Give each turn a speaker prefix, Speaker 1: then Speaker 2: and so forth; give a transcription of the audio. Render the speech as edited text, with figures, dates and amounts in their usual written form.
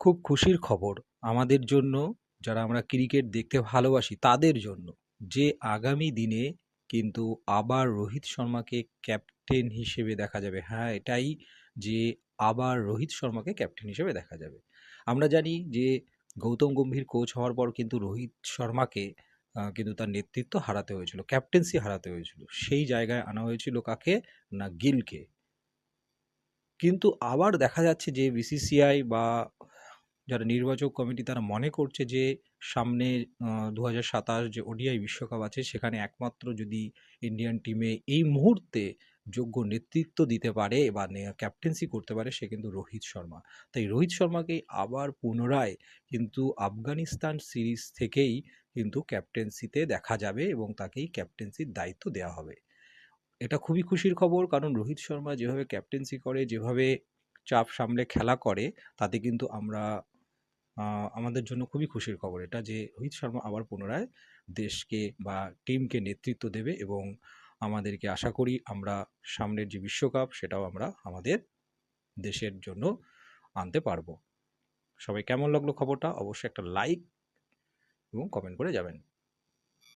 Speaker 1: খুব খুশির খবর আমাদের জন্য, যারা আমরা ক্রিকেট দেখতে ভালোবাসি তাদের জন্য, যে আগামী দিনে কিন্তু আবার রোহিত শর্মাকে ক্যাপ্টেন হিসেবে দেখা যাবে। হ্যাঁ, এটাই, যে আবার রোহিত শর্মাকে ক্যাপ্টেন হিসেবে দেখা যাবে। আমরা জানি যে গৌতম গম্ভীর কোচ হওয়ার পর কিন্তু রোহিত শর্মাকে কিন্তু তার নেতৃত্ব হারাতে হয়েছিল, ক্যাপ্টেন্সি হারাতে হয়েছিল। সেই জায়গায় আনা হয়েছিল কাকে? না, গিলকে। কিন্তু আবার দেখা যাচ্ছে যে বিসিসিআই বা যারা নির্বাচক কমিটি তারা মনে করছে যে সামনে 2027 যে ওডিআই বিশ্বকাপ আছে সেখানে একমাত্র যদি ইন্ডিয়ান টিমে এই মুহূর্তে যোগ্য নেতৃত্ব দিতে পারে বা ক্যাপ্টেন্সি করতে পারে সে কিন্তু রোহিত শর্মা। তাই রোহিত শর্মাকেই আবার পুনরায় কিন্তু আফগানিস্তান সিরিজ থেকেই কিন্তু ক্যাপ্টেন্সিতে দেখা যাবে এবং তাকেই ক্যাপ্টেন্সির দায়িত্ব দেওয়া হবে। এটা খুবই খুশির খবর, কারণ রোহিত শর্মা যেভাবে ক্যাপ্টেন্সি করে, যেভাবে চাপ সামলে খেলা করে, তাতে কিন্তু আমরা আমাদের জন্য খুবই খুশির খবর এটা, যে রোহিত শর্মা আবার পুনরায় দেশকে বা টিমকে নেতৃত্ব দেবে এবং আমাদেরকে, আশা করি আমরা সামনের যে বিশ্বকাপ সেটাও আমরা আমাদের দেশের জন্য আনতে পারবো। সবাই কেমন লাগলো খবরটা অবশ্যই একটা লাইক এবং কমেন্ট করে যাবেন।